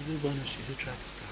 a runner. She's a track star.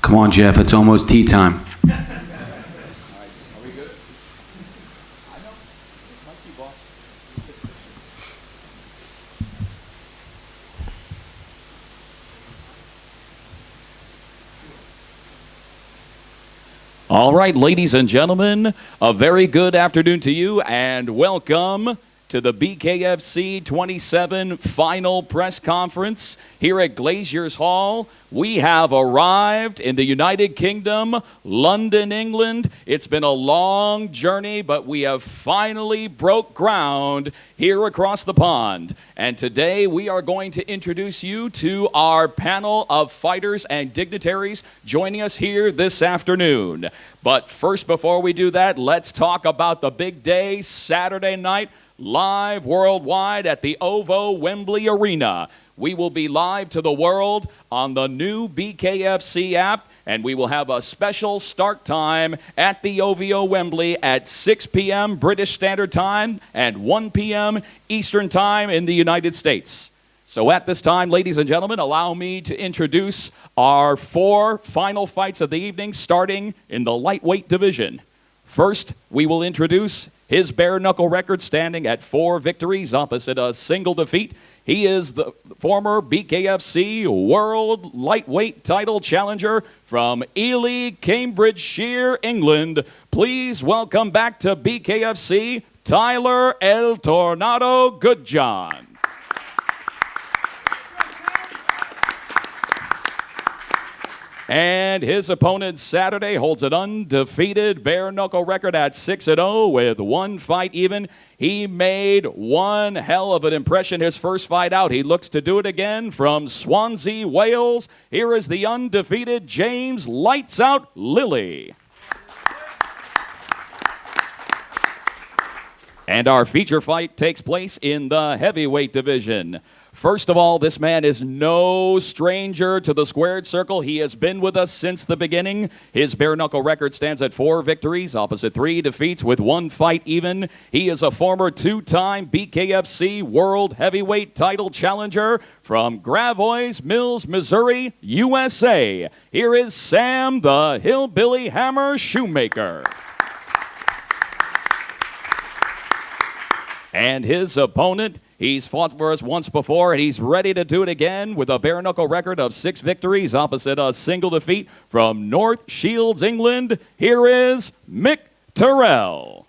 Come on, Jeff, it's almost tea time. All right, ladies and gentlemen, a very good afternoon to you and welcome to the BKFC 27 final press conference here at Glazier's Hall. We have arrived in the United Kingdom, London, England. It's been a long journey, but we have finally broke ground here across the pond. And today we are going to introduce you to our panel of fighters and dignitaries joining us here this afternoon. But first, before we do that, let's talk about the big day, Saturday night, live worldwide at the OVO Wembley Arena. We will be live to the world on the new BKFC app, and we will have a special start time at the OVO Wembley at 6 p.m. British Standard Time and 1 p.m. Eastern Time in the United States. So at this time, ladies and gentlemen, allow me to introduce our 4 final fights of the evening, starting in the lightweight division. First, we will introduce his bare-knuckle record standing at 4 victories opposite a single defeat. He is the former BKFC World Lightweight title challenger from Ely, Cambridgeshire, England. Please welcome back to BKFC, Tyler El Tornado Goodjohn. And his opponent Saturday holds an undefeated bare-knuckle record at 6-0 with 1 fight even. He made one hell of an impression his first fight out. He looks to do it again from Swansea, Wales. Here is the undefeated James Lights Out Lilly. And our feature fight takes place in the heavyweight division. First of all, this man is no stranger to the squared circle. He has been with us since the beginning. His bare-knuckle record stands at 4 victories, opposite 3 defeats with 1 fight even. He is a former 2-time BKFC World Heavyweight title challenger from Gravois Mills, Missouri, USA. Here is Sam the Hillbilly Hammer Shoemaker. And his opponent, he's fought for us once before, and he's ready to do it again with a bare-knuckle record of 6 victories opposite a single defeat from North Shields, England. Here is Mick Tyrell.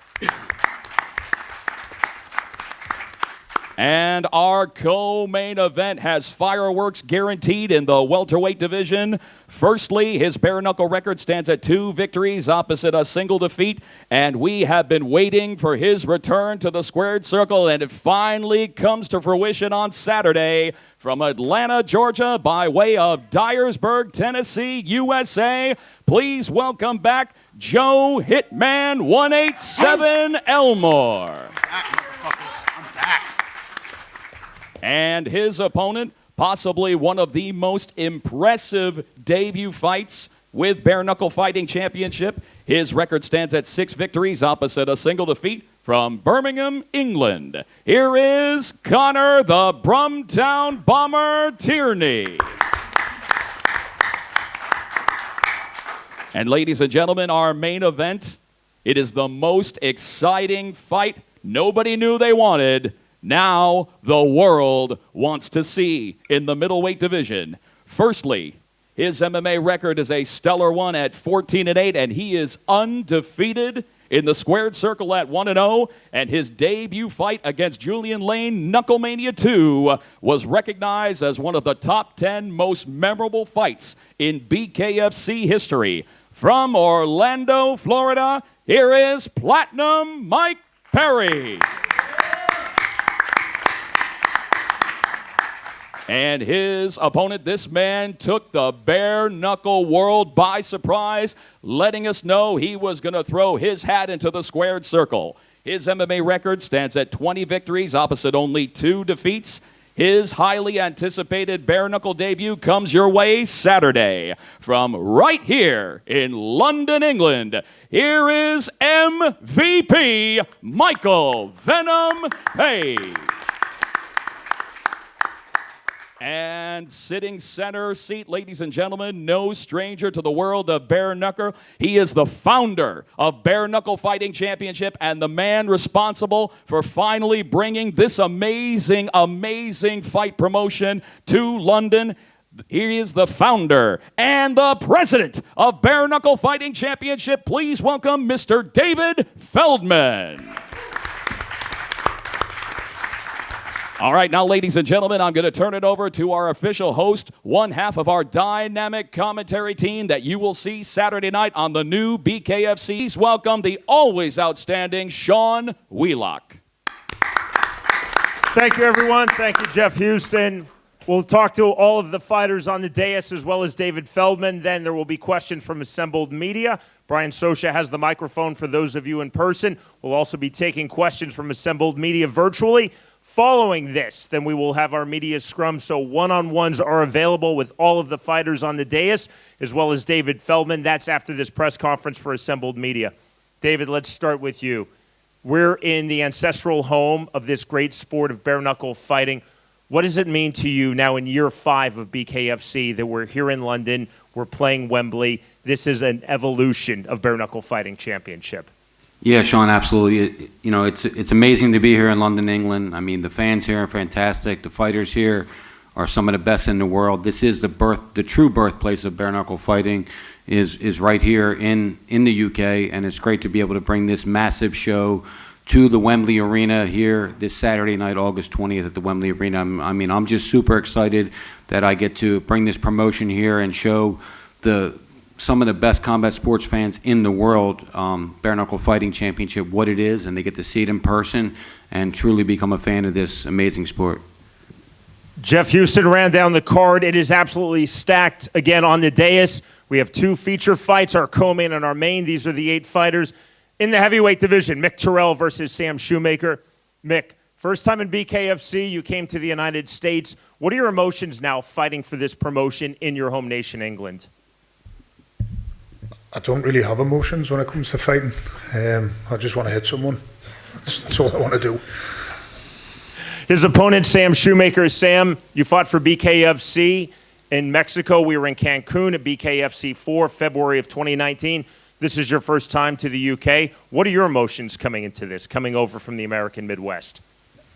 And our co-main event has fireworks guaranteed in the welterweight division. Firstly, his bare-knuckle record stands at 2 victories opposite a single defeat, and we have been waiting for his return to the squared circle, and it finally comes to fruition on Saturday from Atlanta, Georgia, by way of Dyersburg, Tennessee, USA. Please welcome back Joe Hitman 187 Elmore. I'm back. And his opponent, possibly one of the most impressive debut fights with Bare Knuckle Fighting Championship. His record stands at 6 victories opposite a single defeat from Birmingham, England. Here is Connor the Brumtown Bomber Tierney. And ladies and gentlemen, our main event, it is the most exciting fight nobody knew they wanted. Now the world wants to see in the middleweight division. Firstly, his MMA record is a stellar one at 14-8, and he is undefeated in the squared circle at 1-0, and his debut fight against Julian Lane, Knucklemania 2, was recognized as one of the top 10 most memorable fights in BKFC history. From Orlando, Florida, here is Platinum Mike Perry. And his opponent, this man, took the bare knuckle world by surprise, letting us know he was going to throw his hat into the squared circle. His MMA record stands at 20 victories, opposite only 2 defeats. His highly anticipated bare knuckle debut comes your way Saturday from right here in London, England. Here is MVP Michael Venom Page. And sitting center seat, ladies and gentlemen, no stranger to the world of bare knuckle. He is the founder of Bare Knuckle Fighting Championship and the man responsible for finally bringing this amazing, amazing fight promotion to London. He is the founder and the president of Bare Knuckle Fighting Championship. Please welcome Mr. David Feldman. All right, now, ladies and gentlemen, I'm going to turn it over to our official host, one half of our dynamic commentary team that you will see Saturday night on the new BKFC. Please welcome the always outstanding Sean Wheelock. Thank you, everyone. Thank you, Jeff Houston. We'll talk to all of the fighters on the dais as well as David Feldman. Then there will be questions from assembled media. Brian Sosha has the microphone for those of you in person. We'll also be taking questions from assembled media virtually. Following this, then we will have our media scrum, so one-on-ones are available with all of the fighters on the dais, as well as David Feldman. That's after this press conference for assembled media. David, let's start with you. We're in the ancestral home of this great sport of bare knuckle fighting. What does it mean to you now in year 5 of BKFC that we're here in London, we're playing Wembley? This is an evolution of bare knuckle fighting championship. Yeah, Sean, absolutely. You know, it's amazing to be here in London, England. I mean, the fans here are fantastic. The fighters here are some of the best in the world. This is the true birthplace of bare knuckle fighting is right here in the UK, and it's great to be able to bring this massive show to the Wembley Arena here this Saturday night, August 20th at the Wembley Arena. I mean, I'm just super excited that I get to bring this promotion here and show some of the best combat sports fans in the world, Bare Knuckle Fighting Championship, what it is, and they get to see it in person and truly become a fan of this amazing sport. Jeff Houston ran down the card. It is absolutely stacked again on the dais. We have 2 feature fights, our co-main and our main. These are the 8 fighters. In the heavyweight division, Mick Tyrell versus Sam Shoemaker. Mick, first time in BKFC, you came to the United States. What are your emotions now fighting for this promotion in your home nation, England? I don't really have emotions when it comes to fighting. I just want to hit someone. That's all I want to do. His opponent, Sam Shoemaker. Sam, you fought for BKFC in Mexico. We were in Cancun at BKFC 4, February of 2019. This is your first time to the UK. What are your emotions coming into this, coming over from the American Midwest?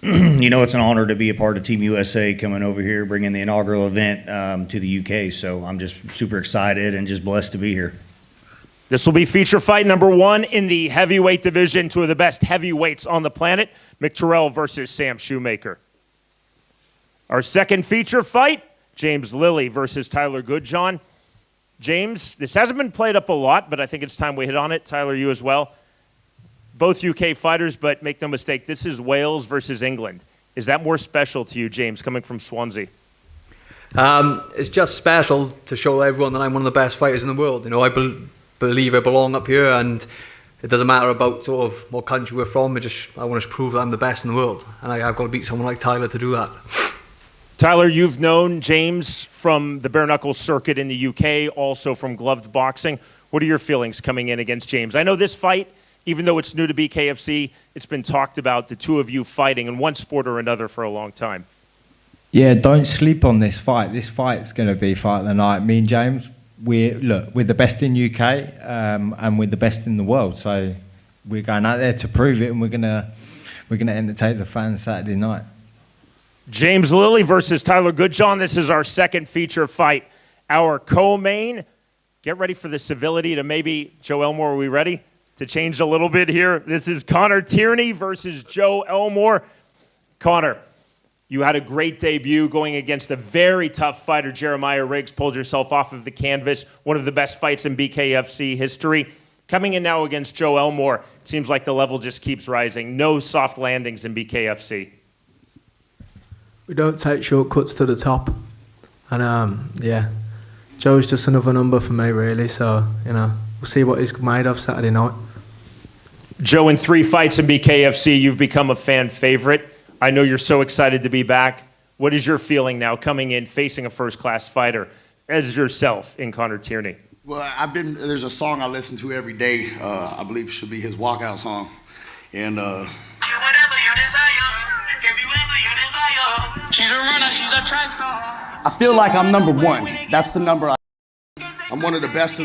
You know, it's an honor to be a part of Team USA coming over here, bringing the inaugural event to the UK. So I'm just super excited and just blessed to be here. This will be feature fight number 1 in the heavyweight division, 2 of the best heavyweights on the planet, Mick Tyrell versus Sam Shoemaker. Our second feature fight, James Lilly versus Tyler Goodjohn. James, this hasn't been played up a lot, but I think it's time we hit on it. Tyler, you as well. Both UK fighters, but make no mistake, this is Wales versus England. Is that more special to you, James, coming from Swansea? It's just special to show everyone that I'm one of the best fighters in the world. You know, I believe I belong up here, and it doesn't matter about sort of what country we're from. I want to prove that I'm the best in the world, and I've got to beat someone like Tyler to do that. Tyler, you've known James from the bare knuckle circuit in the UK, also from gloved boxing. What are your feelings coming in against James? I know this fight, even though it's new to BKFC, it's been talked about, the 2 of you fighting in one sport or another for a long time. Yeah, don't sleep on this fight. This fight's going to be fight of the night. Me and James, we're the best in UK, and we're the best in the world. So we're going out there to prove it, and we're gonna entertain the fans Saturday night. James Lilly versus Tyler Goodjohn. This is our second feature fight. Our co-main. Get ready for the civility to maybe, Joe Elmore, are we ready? to change a little bit here. This is Connor Tierney versus Joe Elmore. Connor, you had a great debut going against a very tough fighter, Jeremiah Riggs. Pulled yourself off of the canvas. One of the best fights in BKFC history. Coming in now against Joe Elmore, it seems like the level just keeps rising. No soft landings in BKFC. We don't take shortcuts to the top. And yeah, Joe's just another number for me, really. So, you know, we'll see what he's made of Saturday night. Joe, in 3 fights in BKFC, you've become a fan favorite. I know you're so excited to be back. What is your feeling now coming in, facing a first-class fighter as yourself in Connor Tierney? Well, there's a song I listen to every day. I believe it should be his walkout song. And whatever you desire, wherever you desire. She's a runner, she's a track star. I feel like I'm number 1. That's the number I'm one of the best.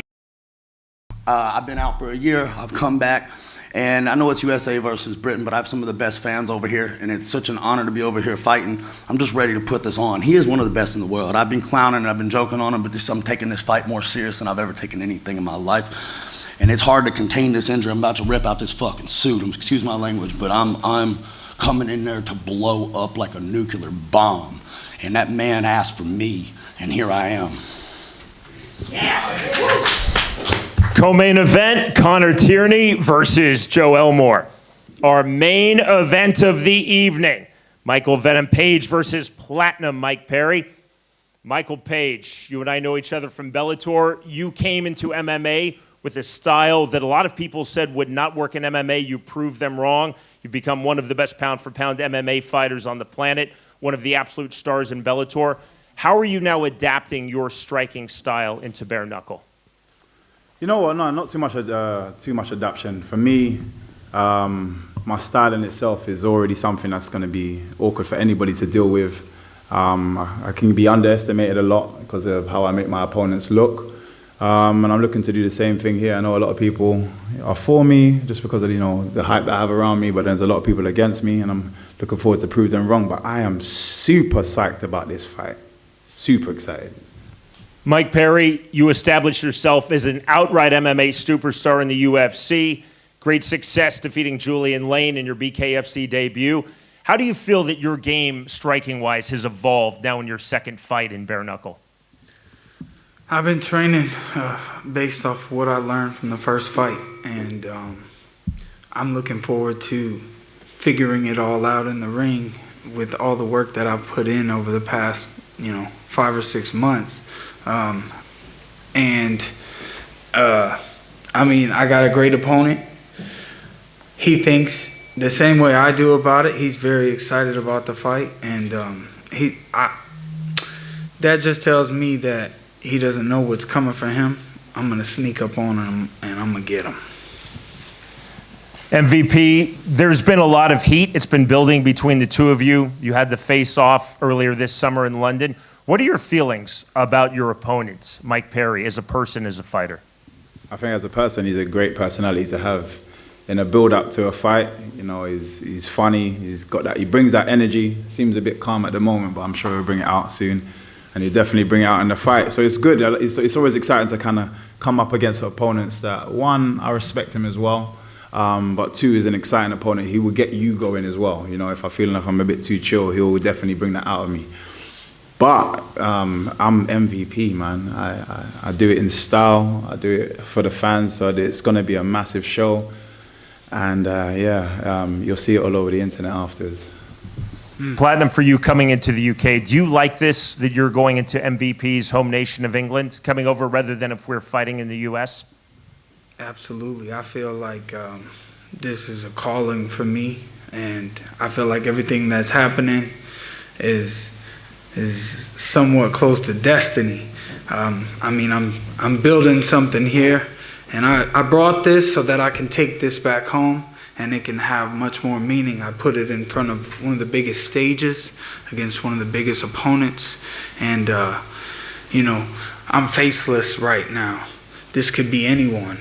I've been out for a year. I've come back. And I know it's USA versus Britain, but I have some of the best fans over here, and it's such an honor to be over here fighting. I'm just ready to put this on. He is one of the best in the world. I've been clowning and I've been joking on him, but I'm taking this fight more serious than I've ever taken anything in my life. And it's hard to contain this injury. I'm about to rip out this fucking suit. Excuse my language, but I'm coming in there to blow up like a nuclear bomb. And that man asked for me, and here I am. Co-main event, Connor Tierney versus Joe Elmore. Our main event of the evening, Michael Venom Page versus Platnium Mike Perry. Michael Page, you and I know each other from Bellator. You came into MMA with a style that a lot of people said would not work in MMA. You proved them wrong. You've become one of the best pound-for-pound MMA fighters on the planet, one of the absolute stars in Bellator. How are you now adapting your striking style into bare knuckle? You know what? No, not too much adaptation. For me, my style in itself is already something that's going to be awkward for anybody to deal with. I can be underestimated a lot because of how I make my opponents look. And I'm looking to do the same thing here. I know a lot of people are for me just because of the hype that I have around me, but there's a lot of people against me, and I'm looking forward to prove them wrong. But I am super psyched about this fight. Super excited. Mike Perry, you established yourself as an outright MMA superstar in the UFC. Great success defeating Julian Lane in your BKFC debut. How do you feel that your game, striking-wise, has evolved now in your second fight in bare knuckle? I've been training based off what I learned from the first fight, and I'm looking forward to figuring it all out in the ring with all the work that I've put in over the past, 5 or 6 months. I got a great opponent. He thinks the same way I do about it. He's very excited about the fight, and that just tells me that he doesn't know what's coming for him. I'm gonna sneak up on him and I'm gonna get him. MVP, there's been a lot of heat. It's been building between the two of you. You had the face-off earlier this summer in London. What are your feelings about your opponent, Mike Perry, as a person, as a fighter? I think as a person, he's a great personality to have in a build-up to a fight. He's funny. He's got that. He brings that energy. Seems a bit calm at the moment, but I'm sure he'll bring it out soon, and he'll definitely bring it out in the fight. So it's good. It's always exciting to kind of come up against opponents that, one, I respect him as well, but two, is an exciting opponent. He will get you going as well. If I feel like I'm a bit too chill, he'll definitely bring that out of me. But I'm MVP, man. I do it in style. I do it for the fans, so it's going to be a massive show. And you'll see it all over the internet afterwards. Platnium, for you coming into the UK, do you like this, that you're going into MVP's home nation of England, coming over rather than if we're fighting in the US? Absolutely. I feel like this is a calling for me, and I feel like everything that's happening is somewhat close to destiny. I'm building something here, and I brought this so that I can take this back home and it can have much more meaning. I put it in front of one of the biggest stages against one of the biggest opponents, and I'm faceless right now. This could be anyone.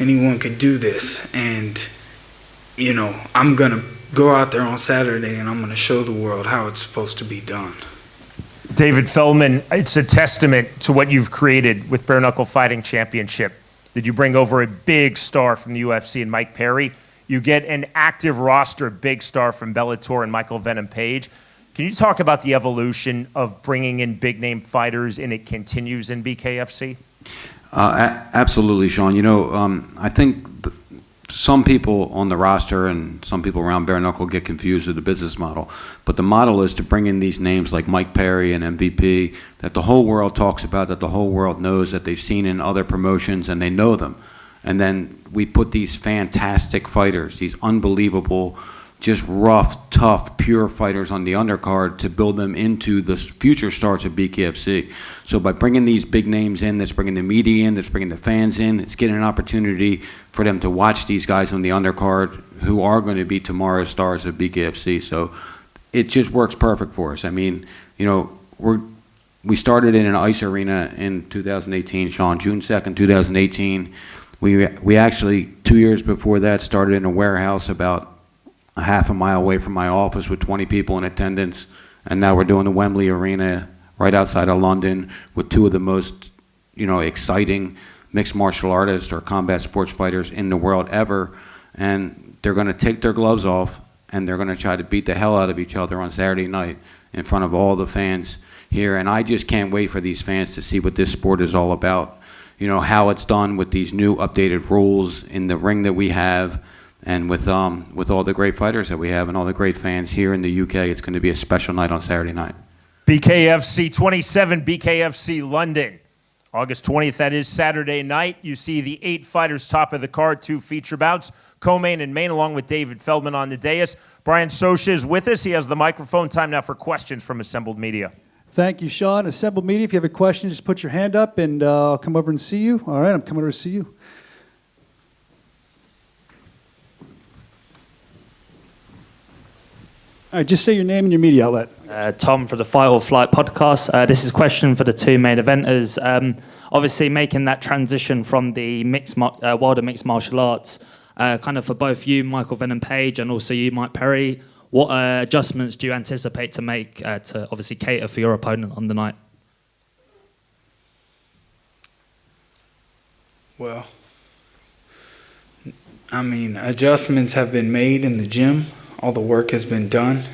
Anyone could do this, and I'm gonna go out there on Saturday and I'm gonna show the world how it's supposed to be done. David Feldman, it's a testament to what you've created with Bare Knuckle Fighting Championship. that you bring over a big star from the UFC and Mike Perry. You get an active roster, big star from Bellator and Michael Venom Page. Can you talk about the evolution of bringing in big-name fighters and it continues in BKFC? Absolutely, Sean. You know, I think some people on the roster and some people around Bare Knuckle get confused with the business model. But the model is to bring in these names like Mike Perry and MVP that the whole world talks about, that the whole world knows, that they've seen in other promotions and they know them. And then we put these fantastic fighters, these unbelievable, just rough, tough, pure fighters on the undercard to build them into the future stars of BKFC. So by bringing these big names in, that's bringing the media in, that's bringing the fans in, it's getting an opportunity for them to watch these guys on the undercard who are going to be tomorrow's stars of BKFC. So it just works perfect for us. I mean, you know, we started in an ice arena in 2018, Sean, June 2nd, 2018. We actually, 2 years before that, started in a warehouse about a half a mile away from my office with 20 people in attendance. And now we're doing the Wembley Arena right outside of London with two of the most, you know, exciting mixed martial artists or combat sports fighters in the world ever. And they're going to take their gloves off and they're going to try to beat the hell out of each other on Saturday night in front of all the fans here. And I just can't wait for these fans to see what this sport is all about. You know, how it's done with these new updated rules in the ring that we have, and with all the great fighters that we have and all the great fans here in the UK. It's going to be a special night on Saturday night. BKFC 27, BKFC London. August 20th, that is Saturday night. You see the 8 fighters top of the card, 2 feature bouts, co-main and main, along with David Feldman on the dais. Brian Sosha is with us. He has the microphone. Time now for questions from assembled media. Thank you, Sean. Assembled media, if you have a question, just put your hand up and I'll come over and see you. All right, I'm coming over to see you. All right, just say your name and your media outlet. Tom for the Fight or Flight podcast. This is a question for the 2 main eventers. Obviously, making that transition from the wilder mixed martial arts, kind of for both you, Michael Venom Page, and also you, Mike Perry, what adjustments do you anticipate to make to obviously cater for your opponent on the night? Well, I mean, adjustments have been made in the gym. All the work has been done.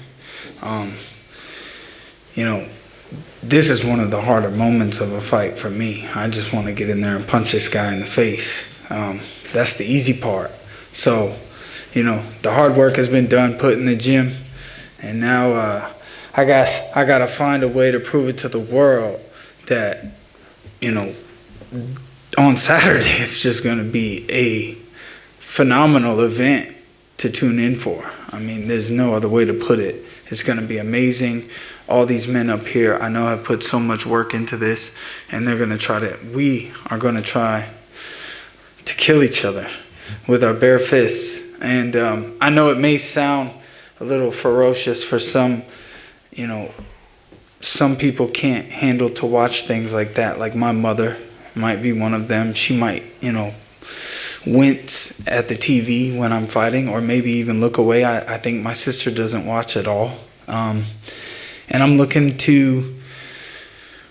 You know, this is one of the harder moments of a fight for me. I just want to get in there and punch this guy in the face. That's the easy part. So, you know, the hard work has been done, put in the gym, and now I got to find a way to prove it to the world that, you know, on Saturday it's just going to be a phenomenal event to tune in for. I mean, there's no other way to put it. It's going to be amazing. All these men up here, I know, have put so much work into this, and we are going to try to kill each other with our bare fists. And I know it may sound a little ferocious for some, you know, some people can't handle to watch things like that. Like my mother might be one of them. She might, you know, wince at the TV when I'm fighting, or maybe even look away. I think my sister doesn't watch at all. And I'm looking to,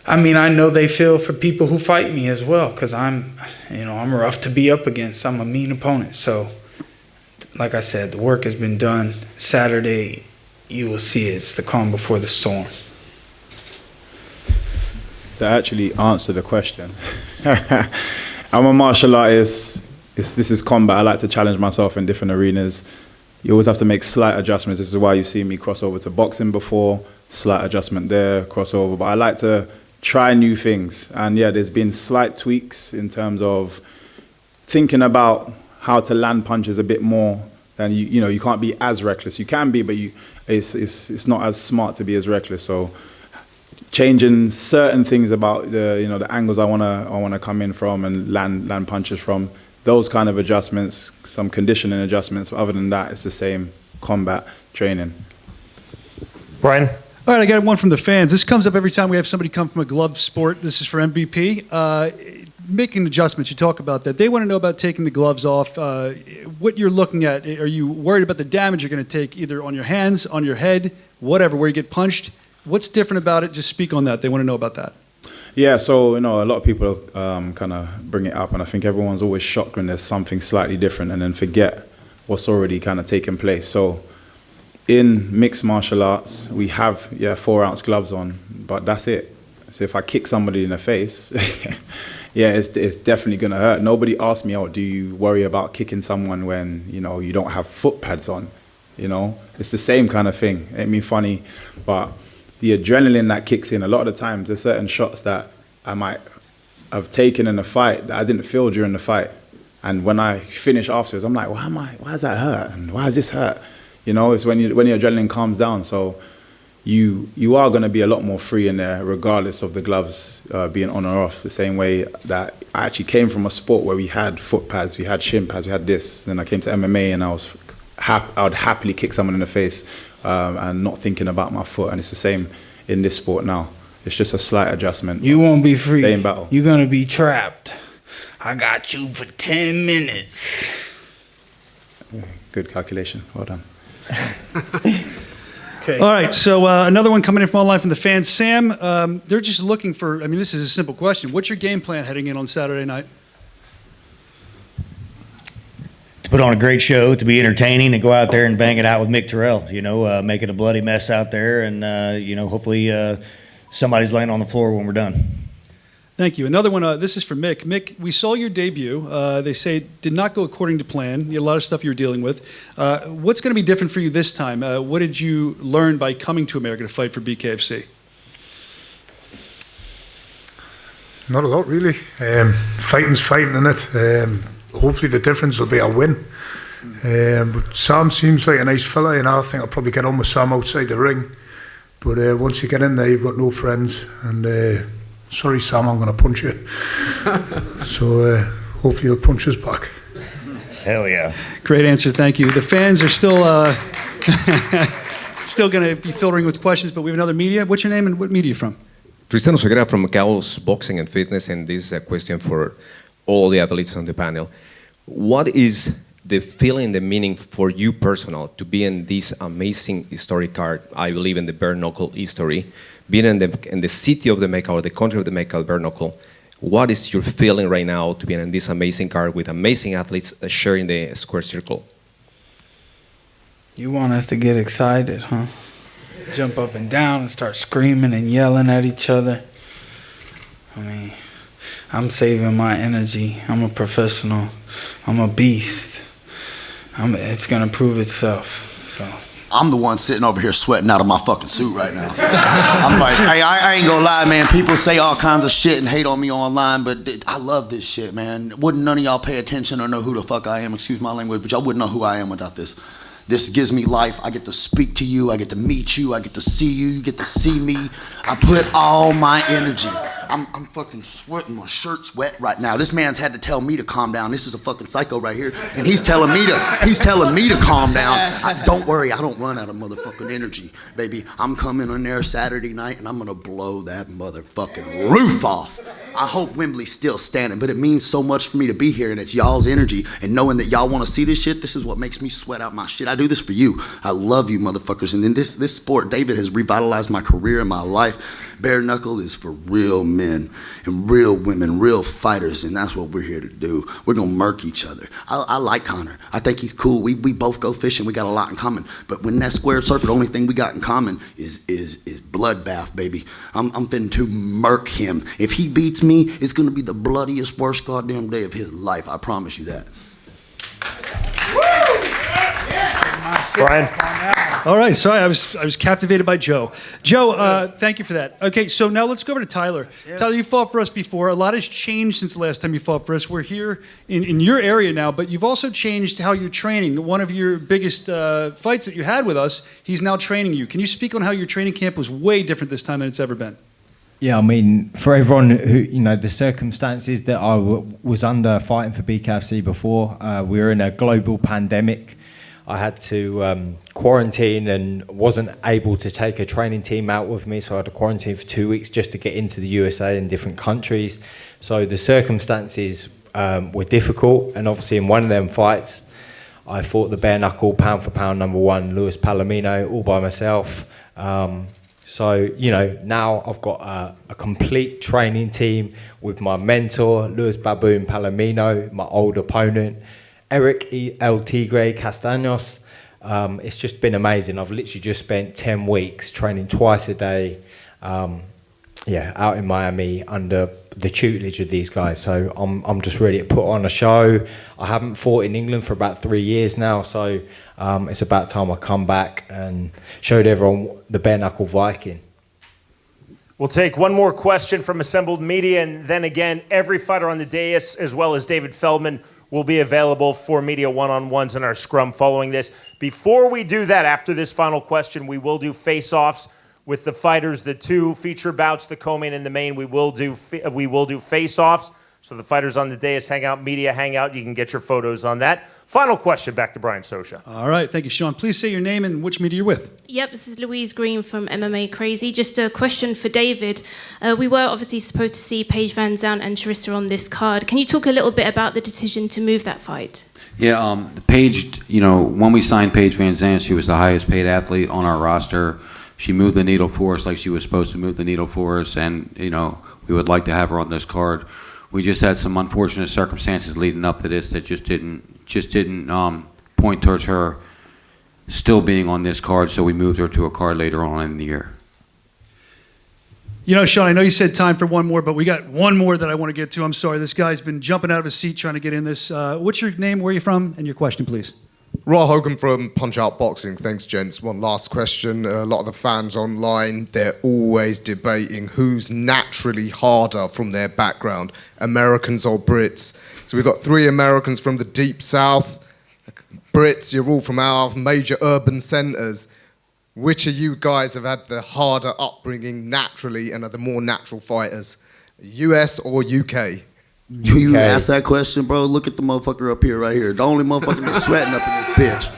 I mean, I know they feel for people who fight me as well, because I'm rough to be up against. I'm a mean opponent. So, like I said, the work has been done. Saturday, you will see it. It's the calm before the storm. To actually answer the question, I'm a martial artist. This is combat. I like to challenge myself in different arenas. You always have to make slight adjustments. This is why you've seen me cross over to boxing before. Slight adjustment there, crossover. But I like to try new things. And yeah, there's been slight tweaks in terms of thinking about how to land punches a bit more. And you know, you can't be as reckless. You can be, but it's not as smart to be as reckless. So changing certain things about the angles I wanna come in from and land punches from. Those kind of adjustments, some conditioning adjustments. But other than that, it's the same combat training. Brian? All right, I got one from the fans. This comes up every time we have somebody come from a glove sport. This is for MVP. Making adjustments, you talk about that. They want to know about taking the gloves off. What you're looking at, are you worried about the damage you're going to take either on your hands, on your head, whatever, where you get punched? What's different about it? Just speak on that. They want to know about that. Yeah, so a lot of people kind of bring it up, and I think everyone's always shocked when there's something slightly different, and then forget what's already kind of taken place. So in mixed martial arts, we have 4-ounce gloves on, but that's it. So if I kick somebody in the face, it's definitely gonna hurt. Nobody asked me, do you worry about kicking someone when you don't have foot pads on? It's the same kind of thing. It ain't mean funny, but the adrenaline that kicks in, a lot of the times there's certain shots that I might have taken in a fight that I didn't feel during the fight. And when I finish afterwards, I'm like, why does that hurt? And why does this hurt? It's when your adrenaline calms down. So you are going to be a lot more free in there, regardless of the gloves being on or off. The same way that I actually came from a sport where we had foot pads, we had shin pads, we had this. Then I came to MMA, and I would happily kick someone in the face and not thinking about my foot. And it's the same in this sport now. It's just a slight adjustment. You won't be free. Same battle. You're going to be trapped. I got you for 10 minutes. Good calculation. Well done. Okay. All right, so another one coming in from online from the fans. Sam, they're just looking for, this is a simple question. What's your game plan heading in on Saturday night? To put on a great show, to be entertaining, and go out there and bang it out with Mick Tyrell, make it a bloody mess out there, and, hopefully somebody's laying on the floor when we're done. Thank you. Another one, this is for Mick. Mick, we saw your debut. They say it did not go according to plan. You had a lot of stuff you were dealing with. What's going to be different for you this time? What did you learn by coming to America to fight for BKFC? Not a lot, really. Fighting's fighting, innit? Hopefully the difference will be a win. But Sam seems like a nice fella, I think I'll probably get on with Sam outside the ring. But once you get in there, you've got no friends. And sorry, Sam, I'm going to punch you. So hopefully you'll punch us back. Hell yeah. Great answer, thank you. The fans are still still going to be filtering with questions, but we have another media. What's your name and what media are you from? Cristiano Segura from Chaos Boxing and Fitness, and this is a question for all the athletes on the panel. What is the feeling, the meaning for you personal to be in this amazing historic card, I believe in the bare knuckle history, being in the city of the Mecca or the country of the Mecca, bare knuckle? What is your feeling right now to be in this amazing card with amazing athletes sharing the square circle? You want us to get excited, huh? Jump up and down and start screaming and yelling at each other. I'm saving my energy. I'm a professional. I'm a beast. It's going to prove itself. So I'm the one sitting over here sweating out of my fucking suit right now. I'm like, hey, I ain't gonna lie, man. People say all kinds of shit and hate on me online, but I love this shit, man. Wouldn't none of y'all pay attention or know who the fuck I am, excuse my language, but y'all wouldn't know who I am without this. This gives me life. I get to speak to you. I get to meet you. I get to see you. You get to see me. I put all my energy. I'm fucking sweating. My shirt's wet right now. This man's had to tell me to calm down. This is a fucking psycho right here, and he's telling me to calm down. Don't worry, I don't run out of motherfucking energy, baby. I'm coming in there Saturday night, and I'm gonna blow that motherfucking roof off. I hope Wembley's still standing, but it means so much for me to be here, and it's y'all's energy, and knowing that y'all want to see this shit. This is what makes me sweat out my shit. I do this for you. I love you, motherfuckers, and then this sport, David, has revitalized my career and my life. Bare knuckle is for real men and real women, real fighters, and that's what we're here to do. We're gonna murk each other. I like Connor. I think he's cool. We both go fishing. We got a lot in common. But when that square circle, the only thing we got in common is bloodbath, baby. I'm finna to murk him. If he beats me, it's gonna be the bloodiest, worst goddamn day of his life. I promise you that. Brian. All right, sorry, I was captivated by Joe. Joe, thank you for that. Okay, so now let's go over to Tyler. Yeah. Tyler, you fought for us before. A lot has changed since the last time you fought for us. We're here in your area now, but you've also changed how you're training. One of your biggest fights that you had with us, he's now training you. Can you speak on how your training camp was way different this time than it's ever been? Yeah, for everyone who, the circumstances that I was under fighting for BKFC before, we were in a global pandemic. I had to quarantine and wasn't able to take a training team out with me, so I had to quarantine for 2 weeks just to get into the USA and different countries. So the circumstances were difficult, and obviously in one of them fights, I fought the bare knuckle pound for pound #1, Luis Palomino, all by myself. So, you know, now I've got a complete training team with my mentor, Luis Baboon Palomino, my old opponent, Eric El Tigre Castaños. It's just been amazing. I've literally just spent 10 weeks training twice a day, out in Miami under the tutelage of these guys. So I'm just ready to put on a show. I haven't fought in England for about 3 years now, so it's about time I come back and showed everyone the bare knuckle Viking. We'll take one more question from assembled media, and then again, every fighter on the dais, as well as David Feldman, will be available for media one-on-ones in our scrum following this. Before we do that, after this final question, we will do face-offs with the fighters, the two feature bouts, the co-main and the main. We will do face-offs. So the fighters on the dais hang out, media hang out. You can get your photos on that. Final question, back to Brian Sosha. All right, thank you, Sean. Please say your name and which media you're with. Yep, this is Louise Green from MMA Crazy. Just a question for David. We were obviously supposed to see Paige Van Zandt and Charissa on this card. Can you talk a little bit about the decision to move that fight? Yeah, Paige, you know, when we signed Paige Van Zandt, she was the highest paid athlete on our roster. She moved the needle for us like she was supposed to move the needle for us, and, you know, we would like to have her on this card. We just had some unfortunate circumstances leading up to this that just didn't point towards her still being on this card, so we moved her to a card later on in the year. You know, Sean, I know you said time for one more, but we got one more that I want to get to. I'm sorry, this guy's been jumping out of his seat trying to get in this. What's your name, where are you from, and your question, please? Raw Hogan from Punch Out Boxing. Thanks, gents. One last question. A lot of the fans online, they're always debating who's naturally harder from their background, Americans or Brits. So we've got 3 Americans from the Deep South. Brits, you're all from our major urban centres. Which of you guys have had the harder upbringing naturally and are the more natural fighters, US or UK? You ask that question, bro. Look at the motherfucker up here, right here. The only motherfucker that's sweating up in this bitch.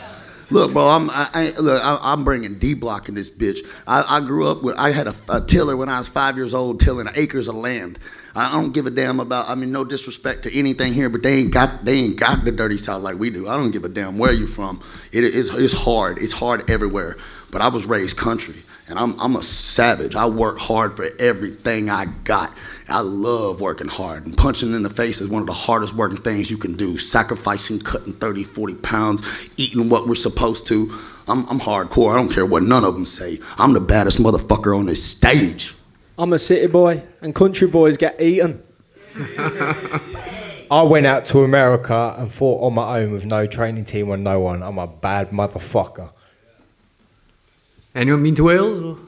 Look, bro, I'm bringing D-block in this bitch. I grew up with, I had a tiller when I was 5 years old, tilling acres of land. I don't give a damn about, I mean, no disrespect to anything here, but they ain't got the dirty South like we do. I don't give a damn where you from. It's hard. It's hard everywhere. But I was raised country, and I'm a savage. I work hard for everything I got. I love working hard, and punching in the face is one of the hardest working things you can do. Sacrificing, cutting 30, 40 pounds, eating what we're supposed to. I'm hardcore. I don't care what none of them say. I'm the baddest motherfucker on this stage. I'm a city boy, and country boys get eaten. I went out to America and fought on my own with no training team or no one. I'm a bad motherfucker. Anyone been to Wales?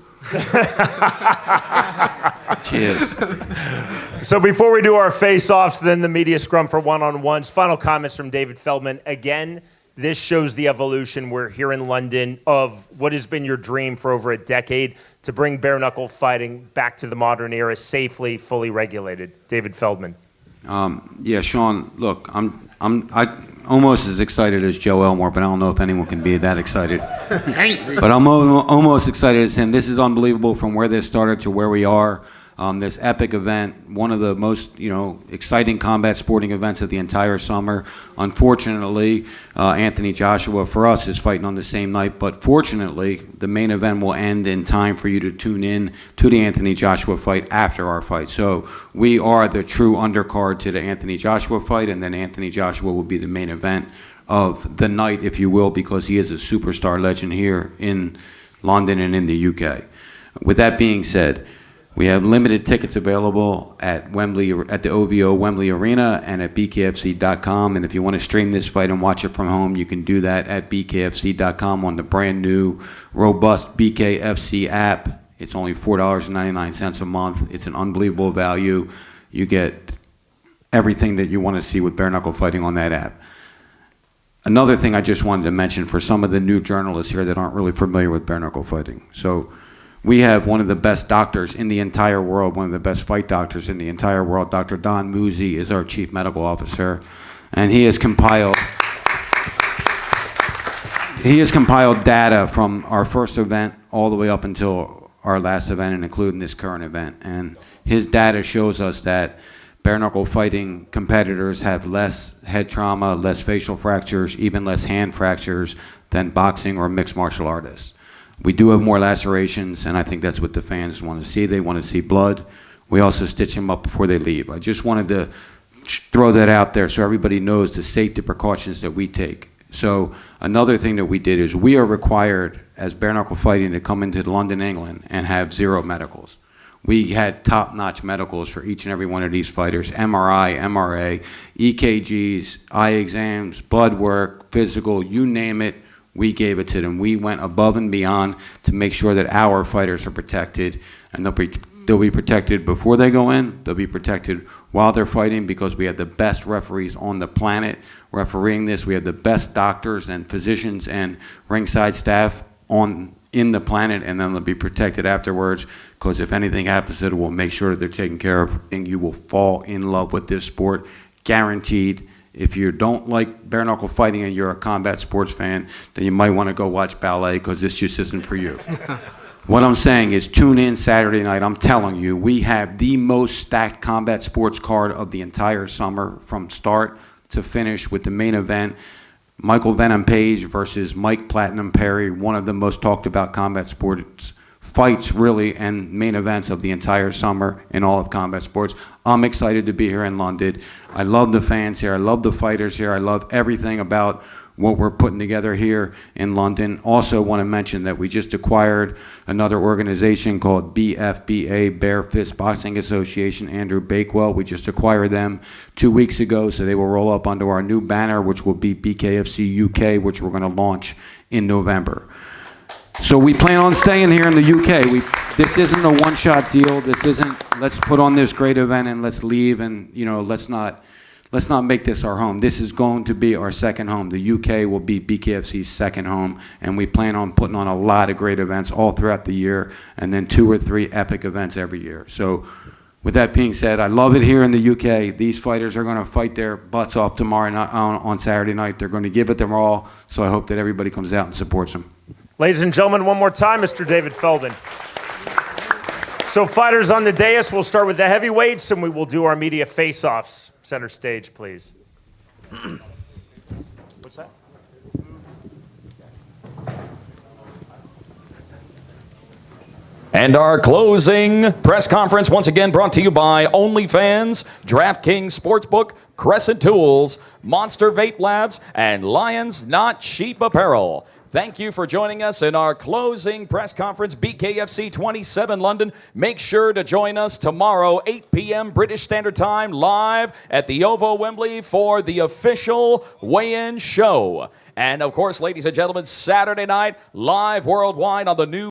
Cheers. So before we do our face-offs, then the media scrum for one-on-ones, final comments from David Feldman. Again, this shows the evolution. We're here in London of what has been your dream for over a decade to bring bare-knuckle fighting back to the modern era safely, fully regulated. David Feldman. Yeah, Sean, look, I'm almost as excited as Joe Elmore, but I don't know if anyone can be that excited. But I'm almost excited as him. This is unbelievable from where this started to where we are. This epic event, one of the most, exciting combat sporting events of the entire summer. Unfortunately, Anthony Joshua, for us, is fighting on the same night, but fortunately, the main event will end in time for you to tune in to the Anthony Joshua fight after our fight. So we are the true undercard to the Anthony Joshua fight, and then Anthony Joshua will be the main event of the night, if you will, because he is a superstar legend here in London and in the UK. With that being said, we have limited tickets available at Wembley, at the OVO Wembley Arena and at BKFC.com. And if you want to stream this fight and watch it from home, you can do that at BKFC.com on the brand new, robust BKFC app. It's only $4.99 a month. It's an unbelievable value. You get everything that you want to see with bare knuckle fighting on that app. Another thing I just wanted to mention for some of the new journalists here that aren't really familiar with bare knuckle fighting. So we have one of the best doctors in the entire world, one of the best fight doctors in the entire world. Dr. Don Muzi is our chief medical officer, and he has compiled data from our first event all the way up until our last event and including this current event. And his data shows us that bare knuckle fighting competitors have less head trauma, less facial fractures, even less hand fractures than boxing or mixed martial artists. We do have more lacerations, and I think that's what the fans want to see. They want to see blood. We also stitch them up before they leave. I just wanted to throw that out there so everybody knows the safety precautions that we take. So another thing that we did is we are required as bare knuckle fighting to come into London, England and have 0 medicals. We had top-notch medicals for each and every one of these fighters: MRI, MRA, EKGs, eye exams, blood work, physical, you name it, we gave it to them. We went above and beyond to make sure that our fighters are protected, and they'll be protected before they go in, they'll be protected while they're fighting, because we have the best referees on the planet refereeing this. We have the best doctors and physicians and ringside staff in the planet, and then they'll be protected afterwards, because if anything happens to them, we'll make sure that they're taken care of, and you will fall in love with this sport, guaranteed. If you don't like bare knuckle fighting and you're a combat sports fan, then you might want to go watch ballet, because this just isn't for you. What I'm saying is tune in Saturday night. I'm telling you, we have the most stacked combat sports card of the entire summer from start to finish, with the main event, Michael Venom Page versus Mike Platnium Perry, one of the most talked about combat sports fights, really, and main events of the entire summer in all of combat sports. I'm excited to be here in London. I love the fans here. I love the fighters here. I love everything about what we're putting together here in London. Also want to mention that we just acquired another organization called BFBA, Bare Fist Boxing Association, Andrew Bakewell. We just acquired them 2 weeks ago, so they will roll up under our new banner, which will be BKFC UK, which we're going to launch in November. So we plan on staying here in the UK. This isn't a one-shot deal. This isn't, let's put on this great event and let's leave, and let's not make this our home. This is going to be our second home. The UK will be BKFC's second home, and we plan on putting on a lot of great events all throughout the year, and then 2 or 3 epic events every year. So with that being said, I love it here in the UK. These fighters are going to fight their butts off tomorrow night, on Saturday night. They're going to give it their all, so I hope that everybody comes out and supports them. Ladies and gentlemen, one more time, Mr. David Feldman. So fighters on the dais, we'll start with the heavyweights, and we will do our media face-offs. Center stage, please. What's that? And our closing press conference, once again brought to you by OnlyFans, DraftKings Sportsbook, Crescent Tools, Monster Vape Labs, and Lions Not Sheep Apparel. Thank you for joining us in our closing press conference, BKFC 27 London. Make sure to join us tomorrow, 8 p.m. British Standard Time, live at the OVO Wembley for the official weigh-in show. And, of course, ladies and gentlemen, Saturday night, live worldwide on the new